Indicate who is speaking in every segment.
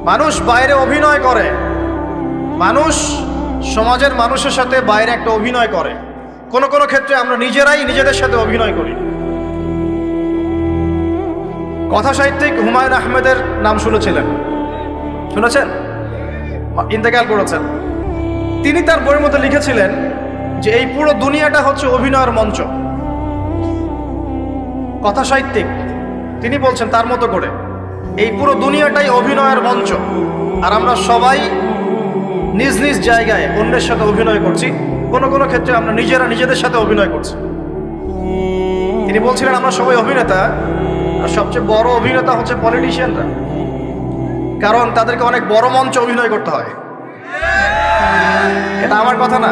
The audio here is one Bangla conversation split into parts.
Speaker 1: মানুষ বাইরে অভিনয় করে, মানুষ সমাজের মানুষের সাথে বাইরে একটা অভিনয় করে। কোনো কোনো ক্ষেত্রে আমরা নিজেরাই নিজেদের সাথে অভিনয় করি। কথা সাহিত্যিক হুমায়ুন আহমেদের নাম শুনেছিলেন? শুনেছেন? ইন্তেকাল করেছেন। তিনি তার বইয়ের মধ্যে লিখেছিলেন যে এই পুরো দুনিয়াটা হচ্ছে অভিনয়ের মঞ্চ। কথা সাহিত্যিক তিনি বলছেন তার মতো করে এই পুরো দুনিয়াটাই অভিনয়ের মঞ্চ, আর আমরা সবাই নিজ নিজ জায়গায় অন্যের সাথে অভিনয় করছি। কোনো কোনো ক্ষেত্রে আমরা নিজেরা নিজেদের সাথে অভিনয় করছি। তিনি বলছিলেন আমরা সবাই অভিনেতা, আর সবচেয়ে বড় অভিনেতা হচ্ছে পলিটিশিয়ানরা, কারণ তাদেরকে অনেক বড় মঞ্চে অভিনয় করতে হয়। এটা আমার কথা না,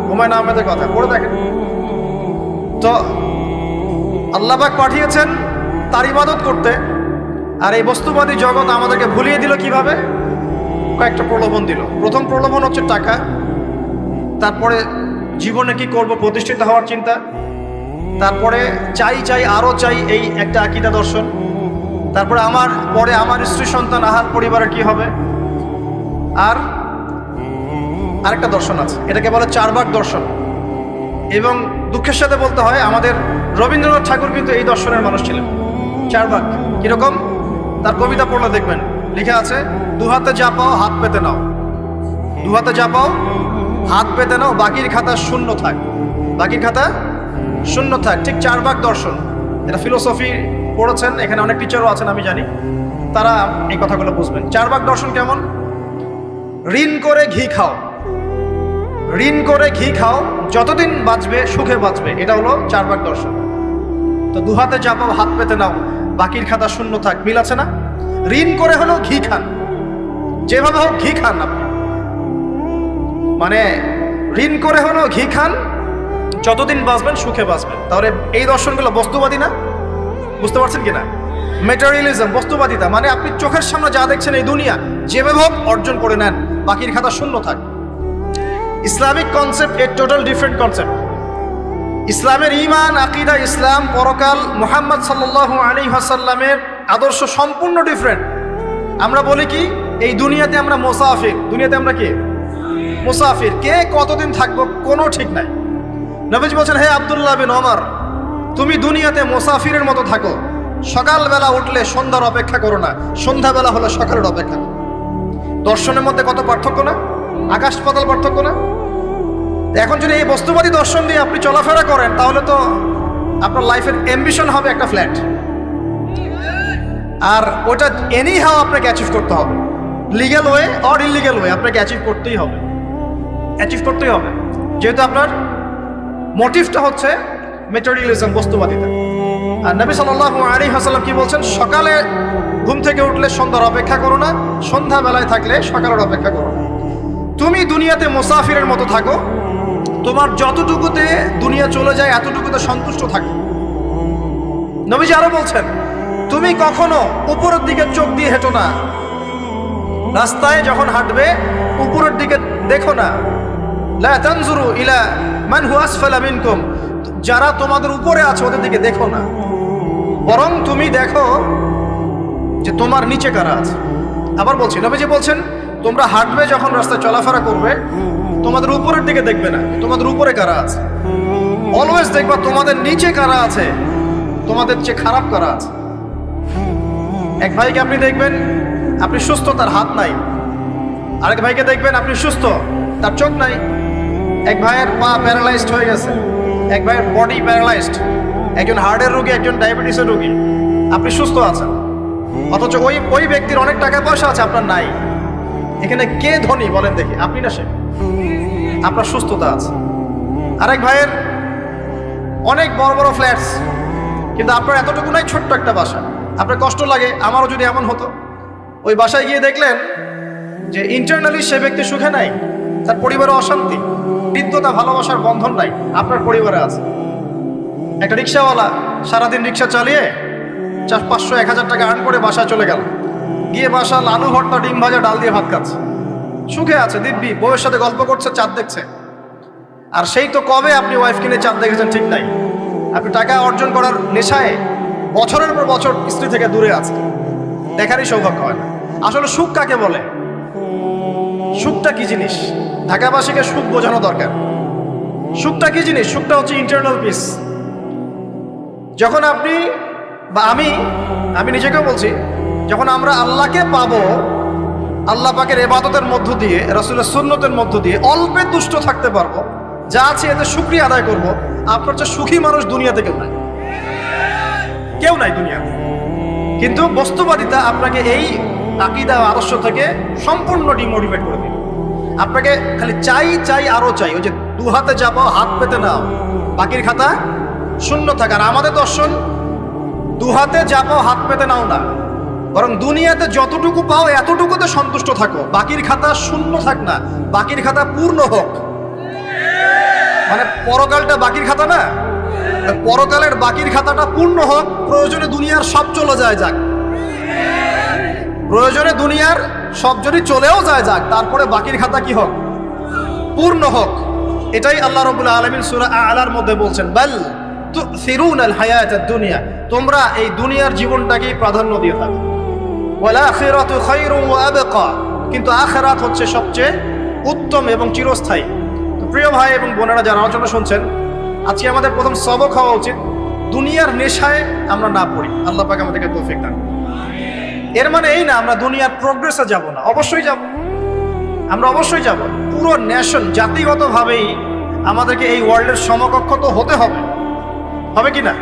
Speaker 1: হুমায়ুন আহমেদের কথা, পড়ে দেখেন তো। আল্লাহ পাক পাঠিয়েছেন তার ইবাদত করতে, আর এই বস্তুবাদী জগৎ আমাদেরকে ভুলিয়ে দিল কিভাবে? কয়েকটা প্রলোভন দিল। প্রথম প্রলোভন হচ্ছে টাকা, তারপরে জীবনে কি করব প্রতিষ্ঠিত হওয়ার চিন্তা, তারপরে চাই চাই আরও চাই এই একটা আকীদা দর্শন, তারপরে আমার স্ত্রী সন্তান আহার পরিবারের কি হবে, আর আরেকটা দর্শন আছে, এটাকে বলে চারবাক দর্শন। এবং দুঃখের সাথে বলতে হয় আমাদের রবীন্দ্রনাথ ঠাকুর কিন্তু এই দর্শনের মানুষ ছিলেন। চারবাক কিরকম? তার কবিতা পড়লে দেখবেন লেখা আছে, দুহাতে যা পাও হাত পেতে নাও, দুহাতে যা পাও হাত পেতে নাও, বাকির খাতা শূন্য থাক, বাকির খাতা শূন্য থাক। ঠিক চারবাক দর্শন। এটা ফিলোসফি পড়েছেন, এখানে অনেক টিচারও আছেন আমি জানি, তারা এই কথাগুলো বুঝবেন। চারবাক দর্শন কেমন? ঋণ করে ঘি খাও, ঋণ করে ঘি খাও, যতদিন বাঁচবে সুখে বাঁচবে, এটা হলো চারবাক দর্শন। তো দুহাতে যা পাও হাত পেতে নাও, বাকির খাতা শূন্য থাক, মিল আছে না? ঋণ করে হলো ঘি খান, যেভাবে হোক ঘি খান আপনি, মানে ঋণ করে হলো ঘি খান, যতদিন বাঁচবেন সুখে বাঁচবেন। তাহলে এই দর্শনগুলো বস্তুবাদী না? বুঝতে পারছেন কিনা? ম্যাটেরিয়ালিজম, বস্তুবাদিতা, মানে আপনি চোখের সামনে যা দেখছেন এই দুনিয়া, যেভাবে হোক অর্জন করে নেন, বাকির খাতা শূন্য থাক। ইসলামিক কনসেপ্ট এর টোটাল ডিফারেন্ট কনসেপ্ট। ইসলামের ঈমান, আকীদা, ইসলাম, পরকাল, মুহাম্মদ সাল্লাল্লাহু আলাইহি ওয়াসাল্লামের আদর্শ সম্পূর্ণ ডিফারেন্ট। আমরা বলি কি এই দুনিয়াতে আমরা মুসাফির, দুনিয়াতে আমরা কি মুসাফির, কে কতদিন থাকবো কোনো ঠিক নাই। নবীজি বলছেন, হে আব্দুল্লাহ বিন ওমর, তুমি দুনিয়াতে মুসাফিরের মতো থাকো, সকালবেলা উঠলে সন্ধ্যার অপেক্ষা করো না, সন্ধ্যাবেলা হলে সকালের অপেক্ষা করো। দর্শনের মধ্যে কত পার্থক্য না? আকাশ পাতাল পার্থক্য না? এখন যদি এই বস্তুবাদী দর্শন দিয়ে আপনি চলাফেরা করেন, তাহলে তো আপনার লাইফের অ্যাম্বিশন হবে একটা ফ্ল্যাট, আর ওটা এনি হাও আপনাকে অ্যাচিভ করতে হবে, legal way or illegal way, আপনাকে অ্যাচিভ করতেই হবে, অ্যাচিভ করতেই হবে, যেহেতু আপনার মোটিভটা হচ্ছে ম্যাটেরিয়ালিজম, বস্তুবাদিতা। আর নবী সাল্লাল্লাহু আলাইহি ওয়াসাল্লাম কি বলছেন? সকালে ঘুম থেকে উঠলে সন্ধ্যার অপেক্ষা করো না, সন্ধ্যাবেলায় থাকলে সকালের অপেক্ষা করো না। তুমি দুনিয়াতে মুসাফিরের মতো থাকো, তোমার যতটুকুতে দুনিয়া চলে যায় এতটুকুতে সন্তুষ্ট থাকো। নবীজি আরো বলছেন, তুমি কখনো উপরের দিকে চোখ দিয়ে হেঁটো না, রাস্তায় যখন হাঁটবে উপরের দিকে দেখো না। লা তানজুরু ইলা মান হুয়া আসফালা মিনকুম, যারা তোমাদের উপরে আছে ওদের দিকে দেখো না, বরং তুমি দেখো যে তোমার নিচে কারা আছে। আবার বলছি, নবীজি বলছেন, তোমরা হাঁটবে যখন রাস্তায় চলাফেরা করবে, তোমাদের উপরের দিকে দেখবে না, তোমাদের উপরে কারা আছে। অলওয়েজ দেখবা তোমাদের নিচে কারা আছে, তোমাদের চেয়ে খারাপ কারা আছে। এক ভাইকে আপনি দেখবেন আপনি সুস্থ, তার হাত নাই। আরেক ভাইকে দেখবেন আপনি সুস্থ, তার চোখ নাই। এক ভাইয়ের পা প্যারালাইজড হয়ে গেছে, এক ভাইয়ের বডি প্যারালাইজড, একজন হার্টের রোগী, একজন ডায়াবেটিসের রোগী। আপনি সুস্থ আছেন, অথচ ওই ব্যক্তির অনেক টাকা পয়সা আছে, আপনার নাই। এখানে কে ধনী বলেন দেখি, আপনি না সে? আপনার সুস্থতা আছে। আরেক ভাইয়ের অনেক বড় বড় ফ্ল্যাটস, কিন্তু আপনার এতটুকু নাই, ছোট্ট একটা বাসা। আপনার কষ্ট লাগে, আমারও যদি এমন হতো। ওই বাসায় গিয়ে দেখলেন যে ইন্টারনালি সে ব্যক্তি সুখে নাই, তার পরিবারে অশান্তি, হৃদ্যতা, ভালোবাসার বন্ধন নাই, আপনার পরিবারে আছে। একটা রিক্সাওয়ালা সারাদিন রিক্সা চালিয়ে 500-1000 টাকা আর্ন করে বাসায় চলে গেল, গিয়ে বাসা আলু ভর্তা, ডিম ভাজা, ডাল দিয়ে ভাত খাচ্ছে, সুখে আছে দিব্যি, বউয়ের সাথে গল্প করছে, চাঁদ দেখছে। আর সেই তো কবে আপনি ওয়াইফ কিনে চাঁদ দেখেছেন ঠিক নাই। আপনি টাকা অর্জন করার নেশায় বছরের পর বছর স্ত্রী থেকে দূরে আছে, দেখারই সৌভাগ্য হয় না। আসলে সুখ কাকে বলে? সুখটা কি জিনিস? ঢাকাবাসীকে সুখ বোঝানো দরকার। সুখটা কি জিনিস? সুখটা হচ্ছে ইন্টারনাল পিস। যখন আপনি বা আমি নিজেকেও বলছি, যখন আমরা আল্লাহকে পাবো, আল্লাহ পাকের ইবাদতের মধ্য দিয়ে, রাসূলের সুন্নতের মধ্য দিয়ে অল্পে তুষ্ট থাকতে পারবো, যা আছে এতে শুকরিয়া আদায় করব, আপনার চেয়ে সুখী মানুষ দুনিয়াতে কেউ নাই, কেউ নাই দুনিয়াতে। কিন্তু বস্তুবাদিতা আপনাকে এই আকীদা আদর্শ থেকে সম্পূর্ণ ডিমোটিভেট করে দিবে। আপনাকে খালি চাই আরো চাই, ওই যে দু হাতে যাবো হাত পেতে নাও, বাকির খাতা শূন্য থাকে। আর আমাদের দর্শন দু হাতে যাবো হাত পেতে নাও না, বরং দুনিয়াতে যতটুকু পাও এতটুকুতে সন্তুষ্ট থাকো, বাকির খাতা শূন্য থাক না, বাকির খাতা পূর্ণ হোক। মানে পরকালটা বাকির খাতা না, পরকালের বাকির খাতাটা পূর্ণ হোক। প্রয়োজনে দুনিয়ার সব চলে যায় যাক, প্রয়োজনে দুনিয়ার সব যদি চলেও যায় যাক, তারপরে বাকির খাতা কি হোক? পূর্ণ হোক। এটাই আল্লাহ রাব্বুল আলামিন সূরা আ'লার মধ্যে বলছেন, বাল তুসিরুনাল হায়াতাদ দুনিয়া, তোমরা এই দুনিয়ার জীবনটাকেই প্রাধান্য দিয়ে থাকো। ওয়াল আখিরাতু খায়রুন ওয়া আবকা, কিন্তু আখিরাত হচ্ছে সবচেয়ে উত্তম এবং চিরস্থায়ী। তো প্রিয় ভাই এবং বোনেরা যারা আলোচনা শুনছেন, আজকে আমাদের প্রথম সবক হওয়া উচিত দুনিয়ার নেশায় আমরা না পড়ি। আল্লাহ পাক আমাদেরকে তৌফিক দান। এর মানে এই না আমরা দুনিয়ার প্রোগ্রেসে যাব না, অবশ্যই যাব, আমরা অবশ্যই যাব। পুরো নেশন জাতিগতভাবেই আমাদেরকে এই ওয়ার্ল্ডের সমকক্ষ তো হতে হবে, হবে কি না?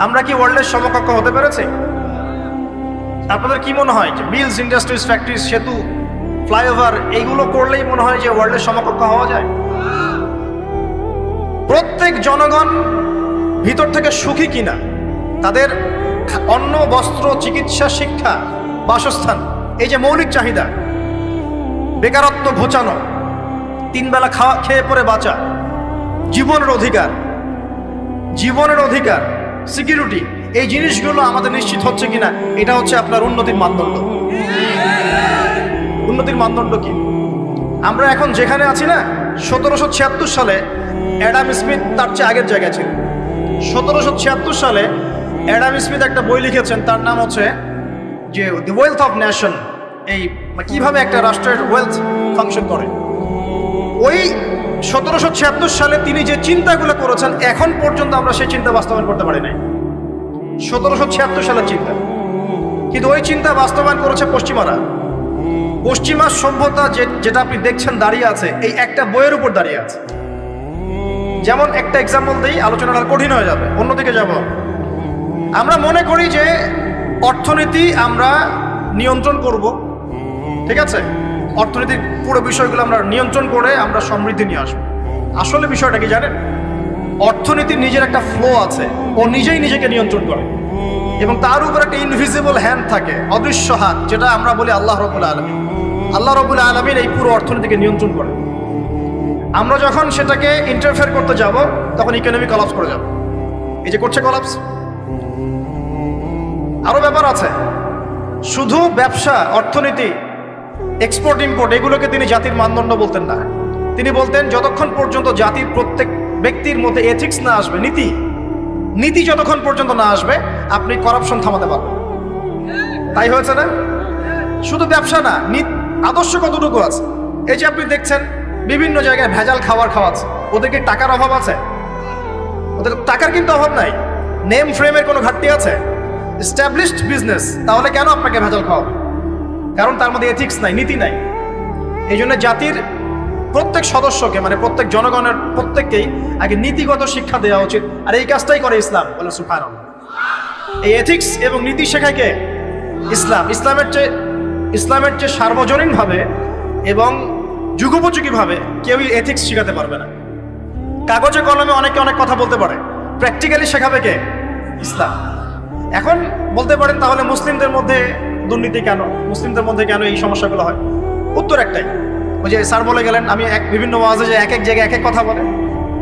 Speaker 1: আমরা কি ওয়ার্ল্ডের সমকক্ষ হতে পেরেছি? আপনাদের কি মনে হয় যে মিলস, ইন্ডাস্ট্রিজ, ফ্যাক্টরিজ, সেতু, ফ্লাইওভার এইগুলো করলেই মনে হয় যে ওয়ার্ল্ডের সমকক্ষ হওয়া যায়? প্রত্যেক জনগণ ভিতর থেকে সুখী কিনা, তাদের অন্ন, বস্ত্র, চিকিৎসা, শিক্ষা, বাসস্থান, এই যে মৌলিক চাহিদা, বেকারত্ব ঘোচানো, তিন বেলা খেয়ে পরে বাঁচা, জীবনের অধিকার, সিকিউরিটি, এই জিনিসগুলো আমাদের নিশ্চিত হচ্ছে কিনা, এটা হচ্ছে আপনার উন্নতির মানদণ্ড। উন্নতির মানদণ্ড কি? আমরা এখন যেখানে আছি না, 1776 সালে অ্যাডাম স্মিথ তার চেয়ে আগের জায়গায় ছিল। 1776 সালে অ্যাডাম স্মিথ একটা বই লিখেছেন, তার নাম হচ্ছে যে দি ওয়েলথ অফ নেশন, এই কিভাবে একটা রাষ্ট্রের ওয়েলথ ফাংশন করে। ওই 1776 সালে তিনি যে চিন্তাগুলো করেছেন, এখন পর্যন্ত আমরা সেই চিন্তা বাস্তবায়ন করতে পারি নাই। 1776 সালের চিন্তা, কিন্তু ওই চিন্তা বাস্তবায়ন করেছে পশ্চিমারা। পশ্চিমা সভ্যতা যেটা আপনি দেখছেন দাঁড়িয়ে আছে, এই একটা বইয়ের উপর দাঁড়িয়ে আছে। যেমন একটা এক্সাম্পল দিই, আলোচনাটা কঠিন হয়ে যাবে, অন্যদিকে যাব। আমরা মনে করি যে অর্থনীতি আমরা নিয়ন্ত্রণ করব, ঠিক আছে, অর্থনীতির পুরো বিষয়গুলো আমরা নিয়ন্ত্রণ করে আমরা সমৃদ্ধি নিয়ে আসবো। আসলে বিষয়টা কি জানেন? অর্থনীতির নিজের একটা ফ্লো আছে, ও নিজেই নিজেকে নিয়ন্ত্রণ করে, এবং তার উপর একটা ইনভিজিবল হ্যান্ড থাকে, অদৃশ্য হাত, যেটা আমরা বলি আল্লাহ রাব্বুল আলামিন। আল্লাহ রাব্বুল আলামিন এই পুরো অর্থনীতিকে নিয়ন্ত্রণ করে। আমরা যখন সেটাকে ইন্টারফেয়ার করতে যাব, তখন ইকোনমি কলাপস করে যাবে। এই যে করছে কলাপস। আরো ব্যাপার আছে, শুধু ব্যবসা, অর্থনীতি, এক্সপোর্ট ইম্পোর্ট, এগুলোকে তিনি জাতির মানদণ্ড বলতেন না। তিনি বলতেন যতক্ষণ পর্যন্ত জাতির প্রত্যেক ব্যক্তির মধ্যে এথিক্স না আসবে, নীতি যতক্ষণ পর্যন্ত না আসবে, আপনি করাপশন থামাতে পারবেন। তাই হয়েছে না? শুধু ব্যবসা না, আদর্শ কতটুকু আছে? এই যে আপনি দেখছেন বিভিন্ন জায়গায় ভেজাল খাওয়াচ্ছে, ওদের কি টাকার অভাব আছে? ওদের টাকার কিন্তু অভাব নাই। নেম ফ্রেমের কোনো ঘাটতি আছে? এস্টাবলিশড বিজনেস, তাহলে কেন আপনাকে ভেজাল খাওয়াবে? কারণ তার মধ্যে এথিক্স নাই, নীতি নাই। এই জন্য জাতির প্রত্যেক সদস্যকে, মানে প্রত্যেক জনগণের প্রত্যেককেই আগে নীতিগত শিক্ষা দেওয়া উচিত। আর এই কাজটাই করে ইসলাম। বলে সুবহানাল্লাহ। এই এথিক্স এবং নীতি শেখায় কে? ইসলাম। ইসলামের চেয়ে সার্বজনীনভাবে এবং যুগোপযোগীভাবে কেউই এথিক্স শেখাতে পারবে না। কাগজে কলমে অনেকে অনেক কথা বলতে পারে, প্র্যাকটিক্যালি শেখাবে কে? ইসলাম। এখন বলতে পারেন তাহলে মুসলিমদের মধ্যে দুর্নীতি কেন, মুসলিমদের মধ্যে কেন এই সমস্যাগুলো হয়? উত্তর একটাই, ওই যে স্যার বলে গেলেন, আমি বিভিন্ন ওয়াজে যে এক এক জায়গায় এক এক কথা বলে।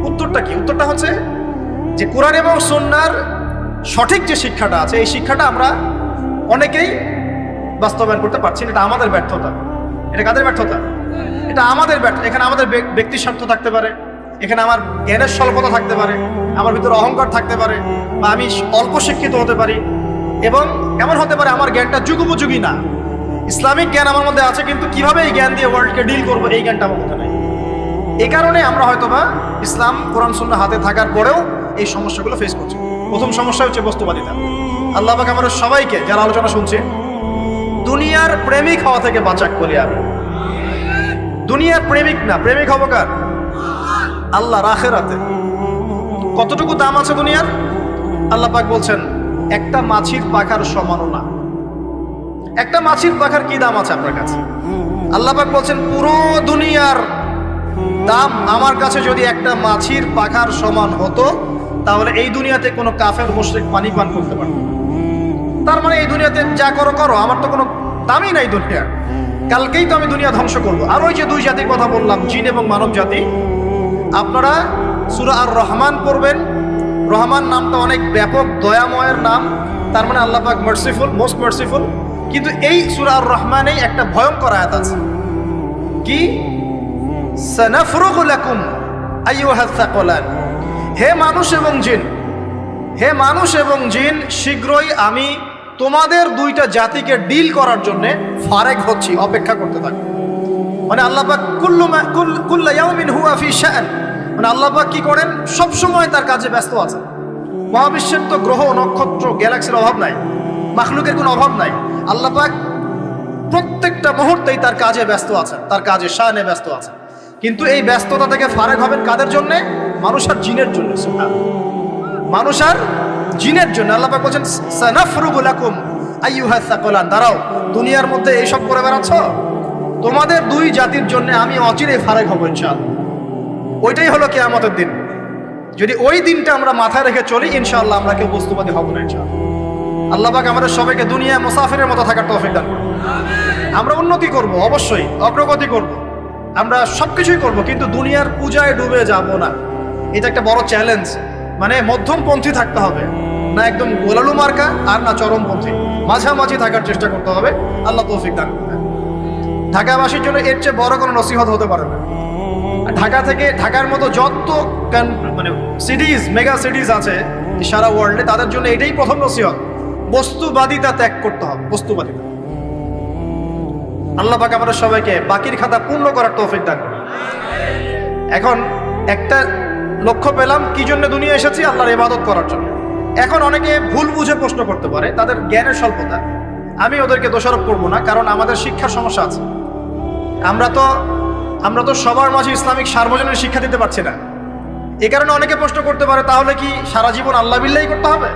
Speaker 1: উত্তরটা কি? উত্তরটা হচ্ছে যে কোরআন এবং সুন্নাহর সঠিক যে শিক্ষাটা আছে, এই শিক্ষাটা আমরা অনেকেই বাস্তবায়ন করতে পারছি না। এটা আমাদের ব্যর্থতা। এটা কাদের ব্যর্থতা? এটা আমাদের ব্যর্থতা। এখানে আমাদের ব্যক্তি স্বার্থ থাকতে পারে, এখানে আমার জ্ঞানের স্বল্পতা থাকতে পারে, আমার ভিতরে অহংকার থাকতে পারে, বা আমি অল্প শিক্ষিত হতে পারি, এবং এমন হতে পারে আমার জ্ঞানটা যুগোপযোগী না। ইসলামিক জ্ঞান আমার মধ্যে আছে, কিন্তু কিভাবে এই জ্ঞান দিয়ে ওয়ার্ল্ডকে ডিল করবো এই জ্ঞানটা আমার মধ্যে নাই। এই কারণে আমরা হয়তোবা ইসলাম কোরআন সুন্নাহ হাতে থাকার পরেও এই সমস্যাগুলো ফেস করছি। প্রথম সমস্যা হচ্ছে বস্তুবাদিতা। আল্লাহ পাক আমাদের সবাইকে যারা আলোচনা শুনছে দুনিয়ার প্রেমিক হওয়া থেকে বাঁচাক বলি আমি। দুনিয়ার প্রেমিক না, প্রেমিক হবো কার? আল্লাহর আখিরাতে। কতটুকু দাম আছে দুনিয়ার? আল্লাহ পাক বলছেন একটা মাছির পাখার সমানও না। একটা মাছির পাখার কি দাম আছে আপনার কাছে? আল্লাহ পাক বলছেন পুরো দুনিয়ার দাম আমার কাছে যদি একটা মাছির পাখার সমান হতো, তাহলে এই দুনিয়াতে কোনো কাফের মুশরিক পানি পান করতে পারতো না। তার মানে এই দুনিয়াতে যা করো করো, আমার তো কোনো দামই নাই দুনিয়ার। কালকেই তো আমি দুনিয়া ধ্বংস করবো। আর ওই যে দুই জাতির কথা বললাম, জিন এবং মানব জাতি, আপনারা সূরা আর রহমান পড়বেন। রহমান নামটা অনেক ব্যাপক, দয়াময়ের নাম। তার মানে আল্লাহ পাক মার্সিফুল, মোস্ট মার্সিফুল। কিন্তু এই সূরা আর রহমানেই একটা ভয়ঙ্কর আয়াত আছে, কি? সানাফরুগু লাকুম আইয়ুহাস সাকলান। হে মানুষ এবং জিন, হে মানুষ এবং জিন, শীঘ্রই আমি তোমাদের দুইটা জাতিকে ডিল করার জন্য ফারেক হচ্ছি, অপেক্ষা করতে থাকো। মানে আল্লাহ পাক কুল্লু ইয়াউমিন হুয়া ফি শাআন, মানে আল্লাহ পাক কি করেন? সব সময় তার কাজে ব্যস্ত আছেন। মহাবিশ্বের তো গ্রহ নক্ষত্র গ্যালাক্সির অভাব নাই, মাখলুকের কোনো অভাব নাই। আল্লাহ পাক প্রত্যেকটা মুহূর্তেই তার কাজে ব্যস্ত আছেন, তার কাজে শানে ব্যস্ত আছেন। কিন্তু এই ব্যস্ততা থেকে ফারেক হবেন কাদের জন্য? মানুষ আর জিনের জন্য। মানুষ আর জিনের জন্য আল্লাহ পাক বলছেন সানাফরুগু লাকুম আইয়ুহাস সাকলান। দাঁড়াও, দুনিয়ার মধ্যে এইসব করে বেড়াচ্ছ, তোমাদের দুই জাতির জন্য আমি অচিরেই ফারেক হব ইনশাআল্লাহ। ওইটাই হলো কিয়ামতের দিন। যদি ওই দিনটা আমরা মাথায় রেখে চলি, ইনশাআল্লাহ আমরা কেউ বস্তুবাদী হব না ইনশাআল্লাহ। আল্লাহ পাক আমাদের সবাইকে দুনিয়া মুসাফিরের মতো থাকার তৌফিক দান করুন। আমরা উন্নতি করব, অবশ্যই অগ্রগতি করব, আমরা সবকিছুই করব, কিন্তু দুনিয়ার পূজায় ডুবে যাব না। এটা একটা বড় চ্যালেঞ্জ। মানে মধ্যমপন্থী থাকতে হবে, না একদম গোলালু মার্কা আর না চরমপন্থী, মাঝামাঝি থাকার চেষ্টা করতে হবে। আল্লাহ তৌফিক দান করবেন। ঢাকাবাসীর জন্য এর চেয়ে বড় কোনো নসিহত হতে পারে না। ঢাকা থেকে, ঢাকার মতো যত মানে সিটিজ, মেগা সিটিজ আছে সারা ওয়ার্ল্ডে, তাদের জন্য এটাই প্রথম নসিহত, বস্তুবাদিতা ত্যাগ করতে হবে। বস্তুবাদিতা। আল্লাহ পাক আমাদের সবাইকে বাকির খাতা পূর্ণ করার তৌফিক দান করুন। এখন একটা লক্ষ্য পেলাম, কি জন্য দুনিয়া এসেছি? আল্লাহর ইবাদত করার জন্য। এখন অনেকে ভুল বুঝে প্রশ্ন করতে পারে, তাদের জ্ঞানের স্বল্পতা। আমি ওদেরকে দোষারোপ করব না, কারণ আমাদের শিক্ষার সমস্যা আছে। আমরা তো সবার মাঝে ইসলামিক সার্বজনীন শিক্ষা দিতে পারছি না। এই কারণে অনেকে প্রশ্ন করতে পারে, তাহলে কি সারা জীবন আল্লাহ বিল্লাহি করতে হবে?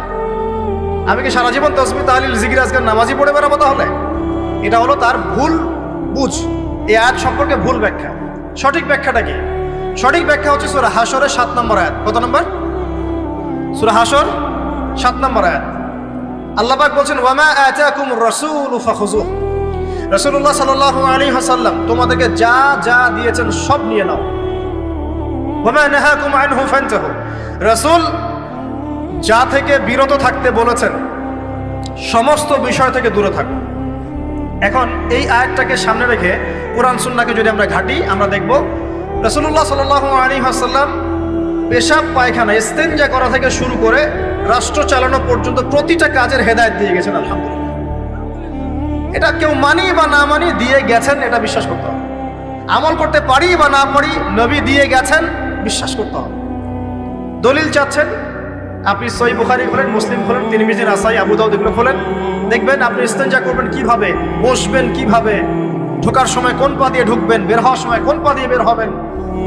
Speaker 1: আমি কি সারা জীবন তাসবিহ তাহলিল জিকির আজকার নামাজি পড়ে বেড়াবো? তাহলে এটা হলো তার ভুল বুঝ। এই আয়াত সম্পর্কে ভুল ব্যাখ্যা। সঠিক ব্যাখ্যাটা কি? সঠিক ব্যাখ্যা হচ্ছে সূরা হাশরের 7 নম্বর আয়াত। কত নম্বর? সূরা হাশর 7 নম্বর আয়াত। আল্লাহ পাক বলছেন ওয়ামা আতাকুমুর রাসূলু ফাখুযুহু। রাসূলুল্লাহ সাল্লাল্লাহু আলাইহি ওয়াসাল্লাম তোমাদেরকে যা যা দিয়েছেন সব নিয়ে নাও। ওয়ামা নাহাকুম আনহু ফান্তাহু। রাসূল যা থেকে বিরত থাকতে বলেছেন সমস্ত বিষয় থেকে দূরে থাকো। এখন এই আয়াতটাকে সামনে রেখে কোরআন সুন্নাহকে যদি আমরা ঘাঁটি, আমরা দেখব রাসূলুল্লাহ সাল্লাল্লাহু আলাইহি ওয়াসাল্লাম পেশাব পায়খানা ইস্তেঞ্জা করা থেকে শুরু করে রাষ্ট্র চালানো পর্যন্ত প্রতিটা কাজের হেদায়েত দিয়ে গেছেন। আলহামদুলিল্লাহ। এটা কেউ মানি বা না মানি, দিয়ে গেছেন, এটা বিশ্বাস করতে হবে। আমল করতে পারি বা না পারি, নবী দিয়ে গেছেন, বিশ্বাস করতে হবে। দলিল চাচ্ছেন, আপনি সহিহ বুখারী খোলেন, মুসলিম খোলেন, তিরমিজি, নাসাই, আবু দাউদ এগুলো খোলেন, দেখবেন আপনি ইস্তেঞ্জা করবেন কিভাবে, বসবেন কিভাবে, ঢোকার সময় কোন পা দিয়ে ঢুকবেন, বের হওয়ার সময় কোন পা দিয়ে বের হবেন,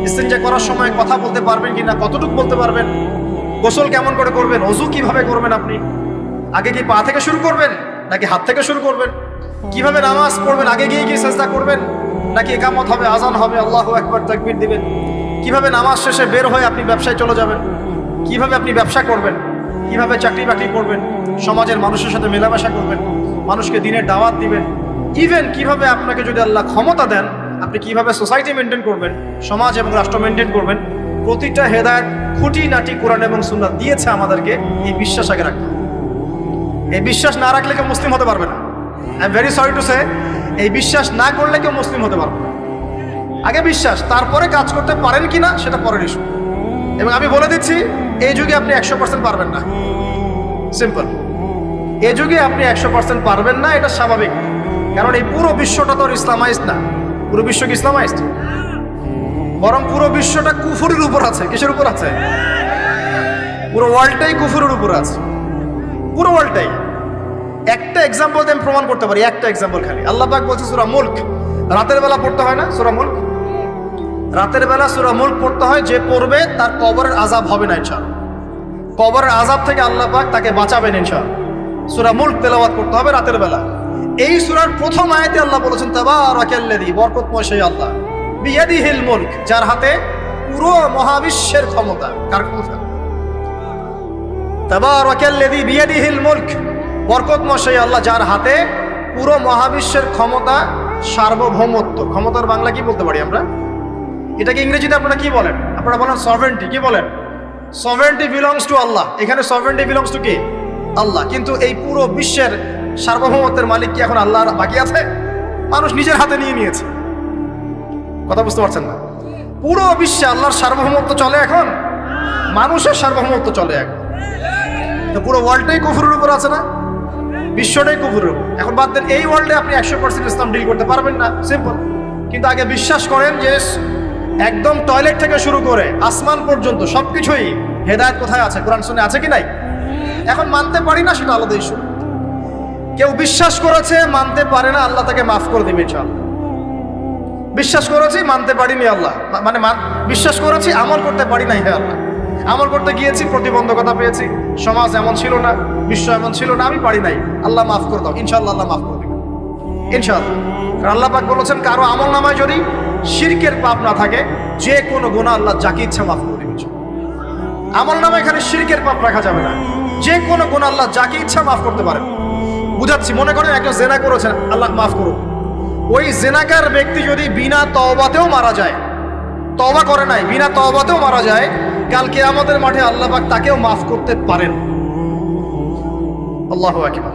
Speaker 1: ইস্তেঞ্জা করার সময় কথা বলতে পারবেন কিনা, কতটুকু বলতে পারবেন, গোসল কেমন করে করবেন, ওযু কিভাবে করবেন, আপনি আগে কি পা থেকে শুরু করবেন নাকি হাত থেকে শুরু করবেন, কিভাবে নামাজ পড়বেন, আগে গিয়ে কি সিজদা করবেন নাকি ইকামত হবে, আজান হবে, আল্লাহু আকবার তাকবীর দিবেন, কিভাবে নামাজ শেষে বের হয়ে আপনি ব্যবসায় চলে যাবেন, কিভাবে আপনি ব্যবসা করবেন, কিভাবে চাকরি বাকরি করবেন, সমাজের মানুষের সাথে মেলামেশা করবেন, মানুষকে দিনের দাওয়াত দিবেন, ইভেন কিভাবে আপনাকে যদি আল্লাহ ক্ষমতা দেন আপনি কিভাবে সোসাইটি মেনটেন করবেন, সমাজ এবং রাষ্ট্র মেনটেন করবেন, প্রতিটা হেদায়েত খুঁটিনাটি কোরআন এবং সুন্নাহ দিয়েছে আমাদেরকে। এই বিশ্বাস আগে রাখতে হবে। এই বিশ্বাস না রাখলে কেউ মুসলিম হতে পারবে না। I am very sorry to say, এই বিশ্বাস না করলে কেউ মুসলিম হতে পারবে না। আগে বিশ্বাস, তারপরে কাজ করতে পারেন কিনা সেটা পরের ইস্যু। এবং আমি বলে দিচ্ছি, এই যুগে আপনি 100% পারবেন না। সিম্পল, এই যুগে আপনি 100% পারবেন না, এটা স্বাভাবিক। কারণ এই পুরো বিশ্বটা তো ইসলামাইজড না। পুরো বিশ্ব কি ইসলামাইজড? বরং পুরো বিশ্বটা কুফুরের উপর আছে। কিসের উপর আছে? পুরো ওয়ার্ল্ডটাই কুফুরের উপর আছে, পুরো ওয়ার্ল্ডটাই। একটা এক্সাম্পল দিয়ে আমি প্রমাণ করতে পারি, একটা এক্সাম্পল খালি। আল্লাহ পাক বলছে সূরা মুলক, রাতের বেলা পড়তে হয় না সূরা মুলক? রাতের বেলা সূরা মুলক পড়তে হয়, যে পড়বে তার কবরের আযাব হবে না ইনশাআল্লাহ। কবরের আযাব থেকে আল্লাহ পাক তাকে বাঁচাবেন ইনশাআল্লাহ। সূরা মুলক তেলাওয়াত করতে হবে রাতের বেলা। এই সূরার প্রথম আয়াতে আল্লাহ বলেছেন তাবারাকাল্লাযী, বরকতময় সেই আল্লাহ, বিয়াদিহিল মুলক, যার হাতে পুরো মহাবিশ্বের ক্ষমতা। কার ক্ষমতা? তাবারাকাল্লাযী বিয়াদিহিল মুলক, বরকতময় সেই আল্লাহ যার হাতে পুরো মহাবিশ্বের ক্ষমতা, সার্বভৌমত্ব। ক্ষমতার বাংলা কি বলতে পারি আমরা? এটাকে ইংরেজিতে আপনারা কি বলেন? আপনারা বলেন সভারেন্টি। কি বলেন? সভারেন্টি বিলংস টু আল্লাহ। এখানে সভারেন্টি বিলংস টু কি? আল্লাহ। কিন্তু এই পুরো বিশ্বের সার্বভৌমত্বের মালিক কি এখন আল্লাহ বাকি আছে? মানুষ নিজের হাতে নিয়ে নিয়েছে। কথা বুঝতে পারছেন না? পুরো বিশ্বে আল্লাহর সার্বভৌমত্ব চলে এখন, মানুষের সার্বভৌমত্ব চলে এখন। তো পুরো ওয়ার্ল্ডটাই কুফরের উপর আছে না? বিশ্বটাই কুফরের উপর। এখন বাদ দেন, এই ওয়ার্ল্ডে আপনি 100% ইসলাম ডিল করতে পারবেন না, সিম্পল। কিন্তু আগে বিশ্বাস করেন যে একদম টয়লেট থেকে শুরু করে আসমান পর্যন্ত সবকিছুই হেদায়েত কোথায় আছে? কোরআন শুনে আছে কি নাই? এখন মানতে পারি না, সেটা আলাদা ইস্যু। কেউ বিশ্বাস করেছে, মানতে পারে না, আল্লাহ তাকে মাফ করে দেবে ইনশাআল্লাহ। বিশ্বাস করেছি, মানতে পারিনি, আল্লাহ মানে বিশ্বাস করেছি, আমল করতে পারি নাই, হে আল্লাহ আমল করতে গিয়েছি, প্রতিবন্ধকতা পেয়েছি, সমাজ এমন ছিল না, বিশ্ব এমন ছিল না, আমি পারি নাই, আল্লাহ মাফ করে দাও। ইনশাআল্লাহ আল্লাহ মাফ করে দেবে ইনশাআল্লাহ। কারণ আল্লাহ পাক বলেছেন, কারো আমল নামায় যদি শিরকের পাপ না থাকে, যে কোনো গুনাহ আল্লাহ যাকে ইচ্ছা মাফ করে দেবে। আমল নামায় এখানে শিরকের পাপ রাখা যাবে না, যে কোনো গুনাহ আল্লাহ যাকে ইচ্ছা মাফ করতে পারেন। বুঝাচ্ছি, মনে করেন একজন জেনা করেছেন, আল্লাহ মাফ করুন। ওই জেনাকার ব্যক্তি যদি বিনা তওবাতেও মারা যায়, তওবা করে নাই, বিনা তওবাতেও মারা যায়, কাল কিয়ামতের মাঠে আল্লাহ পাক তাকেও মাফ করতে পারেন। আল্লাহু আকবার।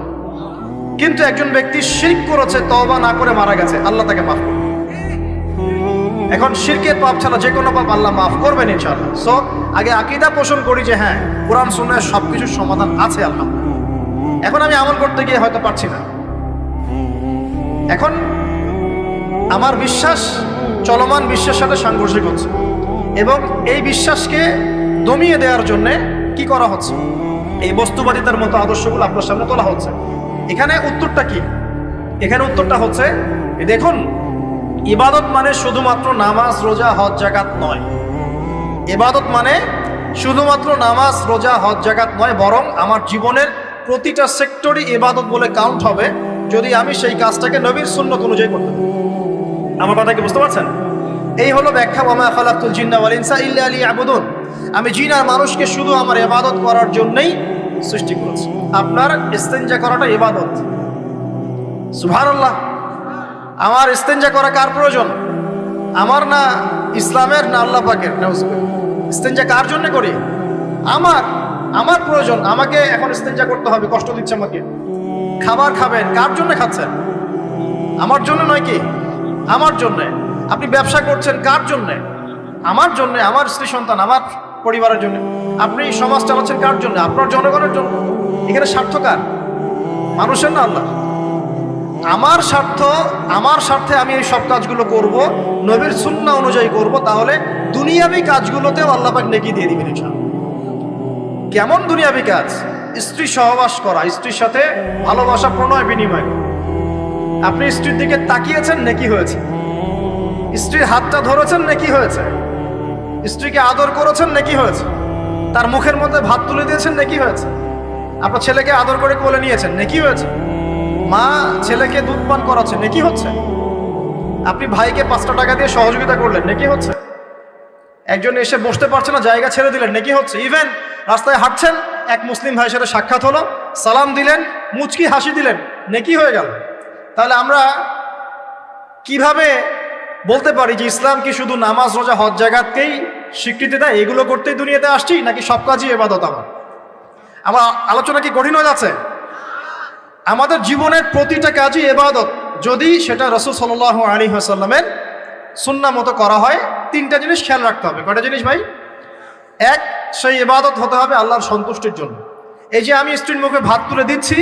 Speaker 1: কিন্তু একজন ব্যক্তি শিরক করেছে, তওবা না করে মারা গেছে, আল্লাহ তাকে মাফ করবে। এখন শিরকের পাপ ছাড়া যে কোনো পাপ আল্লাহ মাফ করবেন ইনশাআল্লাহ। সো আগে আকীদা পোষণ করি যে হ্যাঁ, কোরআন সুন্নাহয় সবকিছুর সমাধান আছে আলহামদুলিল্লাহ। এখন আমি আমল করতে গিয়ে হয়তো পারছি না, এখন আমার বিশ্বাস চলমান বিশ্বের সাথে সাংঘর্ষিক হচ্ছে, এবং এই বিশ্বাসকে দমিয়ে দেওয়ার জন্যে কি করা হচ্ছে? এই বস্তুবাদিতার মতো আদর্শগুলো আপনার সামনে তোলা হচ্ছে। এখানে উত্তরটা কি? এখানে উত্তরটা হচ্ছে, দেখুন, ইবাদত মানে শুধুমাত্র নামাজ, রোজা, হজ, যাকাত নয়। ইবাদত মানে শুধুমাত্র নামাজ, রোজা, হজ, যাকাত নয়, বরং আমার জীবনের প্রতিটা সেক্টরই ইবাদত বলে কাউন্ট হবে যদি আমি সেই কাজটাকে নবীর সুন্নত অনুযায়ী করতে পারি। আমার কথা কি বুঝতে পারছেন? এই হলো ব্যাখ্যা, ওয়া মা খালাকতুল জিন্না ওয়াল ইনসা ইল্লা লিয়াবুদুন। আমি জিন আর মানুষকে শুধু আমার ইবাদত করার জন্যই সৃষ্টি করেছি। আপনার ইস্তেনজা করাটা ইবাদত। সুবহানাল্লাহ। আমার ইস্তেনজা করা কার প্রয়োজন? আমার না ইসলামের, না আল্লাহ পাকের? ইস্তেনজা কার জন্য করি? আমার প্রয়োজন। আমাকে এখন ইস্তেনজা করতে হবে, কষ্ট দিচ্ছে আমাকে। খাবার খাবেন, কার জন্য খাচ্ছেন? আমার জন্য নয় কি? আমার জন্যে। আপনি ব্যবসা করছেন, কার জন্যে? আমার জন্যে, আমার স্ত্রী সন্তান, আমার পরিবারের জন্য। আপনি সমাজ চালাচ্ছেন কার জন্য? আপনার জনগণের জন্য। এখানে স্বার্থ কার? মানুষের না আল্লাহ? আমার স্বার্থ, আমার স্বার্থে আমি এই সব কাজগুলো করব, নবীর সুন্নাহ অনুযায়ী করব, তাহলে দুনিয়াবি কাজগুলোতেও আল্লাহ পাক নেকি দিয়ে দিবেন ইনশাআল্লাহ। কেমন দুনিয়াবি কাজ? স্ত্রী সহবাস করা, স্ত্রীর সাথে ভালোবাসা, প্রণয় বিনিময়। আপনি স্ত্রীর দিকে তাকিয়েছেন, নেকি হয়েছে। স্ত্রীর হাতটা ধরেছেন, নেকি হয়েছে। স্ত্রীকে আদর করেছেন, নেকি হয়েছে। তার মুখের মধ্যে ভাত তুলে দিয়েছেন, নেকি হয়েছে। আপনার ছেলেকে আদর করে কোলে নিয়েছেন, নেকি হয়েছে। মা ছেলেকে দুধ পান করাচ্ছে, নেকি হচ্ছে। আপনি ভাইকে 5টা টাকা দিয়ে সহযোগিতা করলেন, নেকি হচ্ছে। একজন এসে বসতে পারছে না, জায়গা ছেড়ে দিলেন, নেকি হচ্ছে। ইভেন রাস্তায় হাঁটছেন, এক মুসলিম ভাইয়ের সাথে সাক্ষাৎ হলো, সালাম দিলেন, মুচকি হাসি দিলেন, নেকি হয়ে গেল। তাহলে আমরা কিভাবে বলতে পারি যে ইসলাম কি শুধু নামাজ, রোজা, হজ, যাকাতকেই স্বীকৃতি দেয়? এগুলো করতেই দুনিয়াতে আসছি, নাকি সব কাজই ইবাদত? আমার আলোচনা কি কঠিন হয়ে যাচ্ছে? আমাদের জীবনের প্রতিটা কাজই ইবাদত, যদি সেটা রাসূল সাল্লাল্লাহু আলাইহি ওয়াসাল্লামের সুন্নাহ মতো করা হয়। 3টা জিনিস খেয়াল রাখতে হবে। কয়টা জিনিস ভাই? এক, সেই ইবাদত হতে হবে আল্লাহর সন্তুষ্টির জন্য। এই যে আমি স্ত্রীর মুখে ভাত তুলে দিচ্ছি,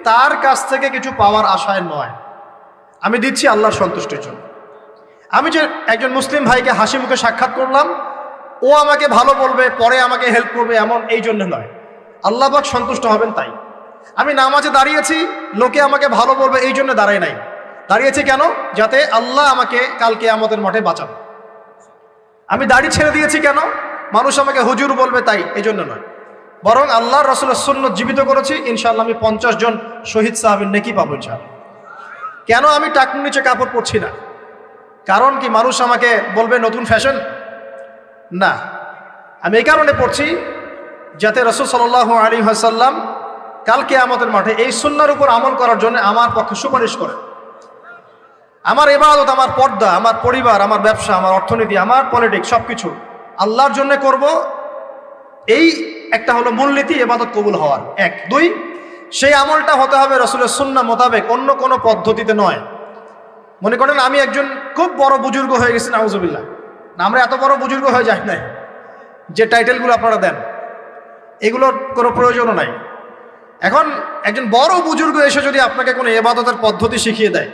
Speaker 1: তার কাছ থেকে কিছু পাওয়ার আশায় নয়। আমি দিচ্ছি আল্লাহর সন্তুষ্টির জন্য। আমি যে একজন মুসলিম ভাইকে হাসি মুখে সাক্ষাৎ করলাম, ও আমাকে ভালো বলবে, পরে আমাকে হেল্প করবে, এমন এই জন্য নয়, আল্লাহ পাক সন্তুষ্ট হবেন তাই। আমি নামাজে দাঁড়িয়েছি, লোকে আমাকে ভালো বলবে এই জন্য দাঁড়াই নাই, দাঁড়িয়েছি কেন? যাতে আল্লাহ আমাকে কালকে কিয়ামতের মাঠে বাঁচাবে। আমি দাড়ি ছেড়ে দিয়েছি কেন? মানুষ আমাকে হুজুর বলবে তাই, এই জন্য নয়, বরং আল্লাহর রাসূলের সুন্নাত জীবিত করেছি, ইনশাআল্লাহ আমি 50 জন শহীদ সাহাবীর নেকি পাবো ইনশাআল্লাহ। কেন আমি টাকনুর নিচে কাপড় পরছি না? কারণ কি মানুষ আমাকে বলবে নতুন ফ্যাশন? না, আমি এই কারণে পড়ছি যাতে রাসূল সাল্লাল্লাহু আলাইহি ওয়াসাল্লাম কাল কিয়ামতের মাঠে এই সুন্নাহর উপর আমল করার জন্য আমার পক্ষে সুপারিশ করেন। আমার ইবাদত, আমার পর্দা, আমার পরিবার, আমার ব্যবসা, আমার অর্থনীতি, আমার পলিটিক্স সবকিছু আল্লাহর জন্য করব, এই একটা হলো মূলনীতি ইবাদত কবুল হওয়ার। 1 2 সেই আমলটা হতে হবে রাসূলের সুন্নাহ মোতাবেক, অন্য কোনো পদ্ধতিতে নয়। মনে করেন আমি একজন খুব বড় বুজুর্গ হয়ে গেছি, নাউজুবিল্লাহ, না আমরা এত বড় বুজুর্গ হয়ে যাই নাই, যে টাইটেলগুলো আপনারা দেন এগুলোর কোনো প্রয়োজনও নাই। এখন একজন বড় বুজুর্গ এসে যদি আপনাকে কোনো ইবাদতের পদ্ধতি শিখিয়ে দেয়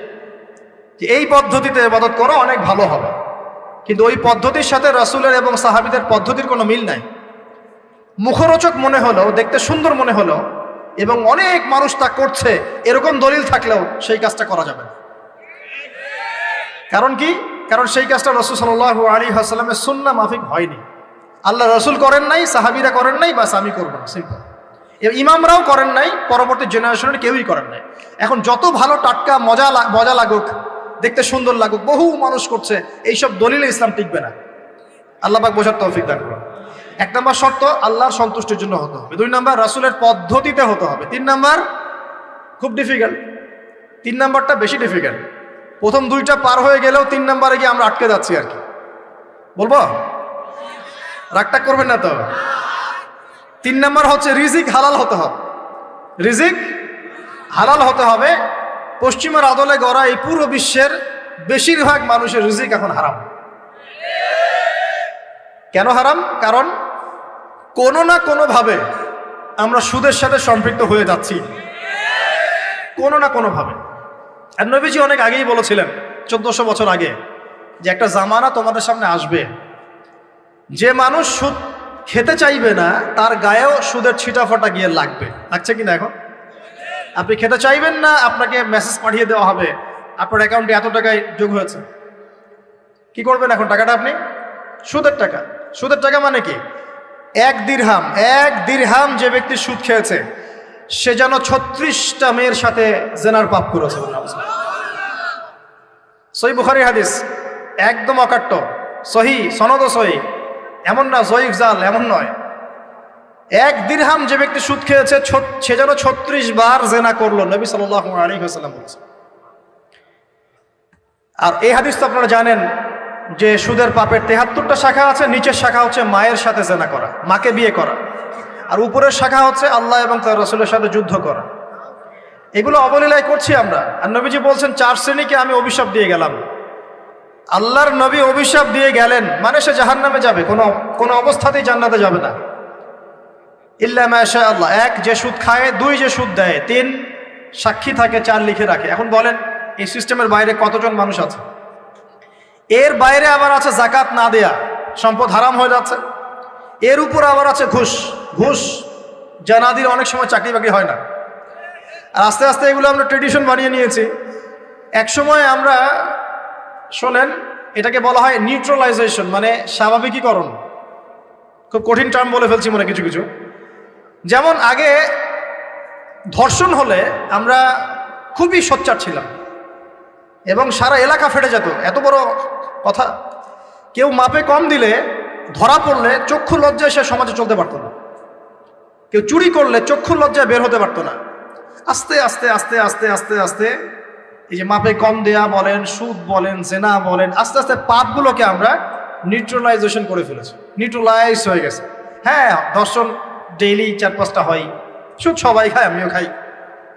Speaker 1: যে এই পদ্ধতিতে ইবাদত করো অনেক ভালো হবে, কিন্তু ওই পদ্ধতির সাথে রাসূলের এবং সাহাবীদের পদ্ধতির কোনো মিল নাই, মুখরোচক মনে হলো, দেখতে সুন্দর মনে হলো এবং অনেক মানুষ তা করছে এরকম দলিল থাকলেও সেই কাজটা করা যাবে না। কারণ কি? কারণ সেই কাজটা রাসূল সাল্লাল্লাহু আলাইহি ওয়াসাল্লামের সুন্নাহ মাফিক হয়নি। আল্লাহ রাসূল করেন নাই, সাহাবীরা করেন নাই, বাস আমি করব না, সিম্পল। ইমামরাও করেন নাই, পরবর্তী জেনারেশনের কেউই করেন নাই। এখন যত ভালো টাটকা মজা লাগুক, দেখতে সুন্দর লাগুক, বহু মানুষ করছে, এইসব দলিলে ইসলাম টিকবে না। আল্লাহ পাক বোঝার তৌফিক দান করুন। 1 নম্বর শর্ত আল্লাহর সন্তুষ্টির জন্য হতে হবে। 2 নম্বর রাসূলের পদ্ধতিতে হতে হবে। 3 নম্বর খুব ডিফিকাল্ট, 3 নম্বরটা বেশি ডিফিকাল্ট। প্রথম 2টা পার হয়ে গেলেও 3 নম্বরে গিয়ে আমরা আটকে যাচ্ছি আর কি। বলবো? রাগটা করবেন না তো? 3 নম্বর হচ্ছে রিজিক হালাল হতে হবে। রিজিক হালাল হতে হবে। পশ্চিমের আদলে গড়া এই পুরো বিশ্বের বেশিরভাগ মানুষের রিজিক এখন হারাম। কেন হারাম? কারণ কোনো না কোনোভাবে আমরা সুদের সাথে সম্পৃক্ত হয়ে যাচ্ছি, কোনো না কোনোভাবে। আর নবীজি অনেক আগেই বলেছিলেন, 1400 বছর আগে, যে একটা জামানা তোমাদের সামনে আসবে, যে মানুষ সুদ খেতে চাইবে না তার গায়েও সুদের ছিটাফাটা গিয়ে লাগছে কিনা? এখন আপনি খেতে চাইবেন না, আপনাকে মেসেজ পাঠিয়ে দেওয়া হবে আপনার অ্যাকাউন্টে এত টাকায় যোগ হয়েছে। কি করবেন এখন? টাকাটা আপনি সুদের টাকা। সুদের টাকা মানে কি? 1 দিরহাম যে ব্যক্তি সুদ খেয়েছে সে যেন 36টা মেয়ের সাথে জেনার পাপ করেছে। সহিহ বুখারী হাদিস, একদম অকাট্য, সহিহ, সনদ সহিহ, এমন না জয়ীফ জাল, এমন নয়। 1 দিরহাম যে ব্যক্তি সুদ খেয়েছে সে যেন 36 বার জেনা করলো, নবী সাল্লাল্লাহু আলাইহি ওয়াসাল্লাম বলেছেন। আর এই হাদিস তো আপনারা জানেন যে সুদের পাপের 73টা শাখা আছে। নিচের শাখা হচ্ছে মায়ের সাথে জেনা করা, মাকে বিয়ে করা, আর উপরের শাখা হচ্ছে আল্লাহ এবং তার রাসূলের সাথে যুদ্ধ করা। এগুলো অবলীলায় করছি আমরা। আর নবীজি বলছেন 4 শ্রেণীকে আমি অভিশাপ দিয়ে গেলাম। আল্লাহর নবী অভিশাপ দিয়ে গেলেন মানে সে জাহান্নামে যাবে, কোনো অবস্থাতেই জান্নাতে যাবে না, ইল্লা মাশা আল্লাহ। 1 যে সুদ খায়, 2 যে সুদ দেয়, 3 সাক্ষী থাকে, 4 লিখে রাখে। এখন বলেন এই সিস্টেমের বাইরে কতজন মানুষ আছে? এর বাইরে আবার আছে যাকাত না দেয়া, সম্পদ হারাম হয়ে যাচ্ছে। এর উপর আবার আছে ঘুষ যা না দিলে অনেক সময় চাকরি বাকরি হয় না। আর আস্তে আস্তে এগুলো আমরা ট্রেডিশন বানিয়ে নিয়েছি। এক সময় আমরা, শোনেন, এটাকে বলা হয় নিউট্রালাইজেশন, মানে স্বাভাবিকীকরণ। খুব কঠিন টার্ম বলে ফেলছি মনে কিছু কিছু। যেমন আগে ধর্ষণ হলে আমরা খুবই সোচ্চার ছিলাম এবং সারা এলাকা ফেটে যেত, এত বড় কথা। কেউ মাপে কম দিলে, ধরা পড়লে চক্ষু লজ্জায় সে সমাজে চলতে পারতো না। কেউ চুরি করলে চক্ষু লজ্জায় বের হতে পারতো না। আস্তে আস্তে আস্তে আস্তে আস্তে আস্তে এই যে মাপে কম দেয়া বলেন, সুদ বলেন, জেনা বলেন, আস্তে আস্তে পাপগুলোকে আমরা নিউট্রালাইজেশন করে ফেলেছি, নিউট্রালাইজ হয়ে গেছে। হ্যাঁ, ধর্ষণ ডেইলি 4-5টা হয়, সুদ সবাই খায়, আমিও খাই,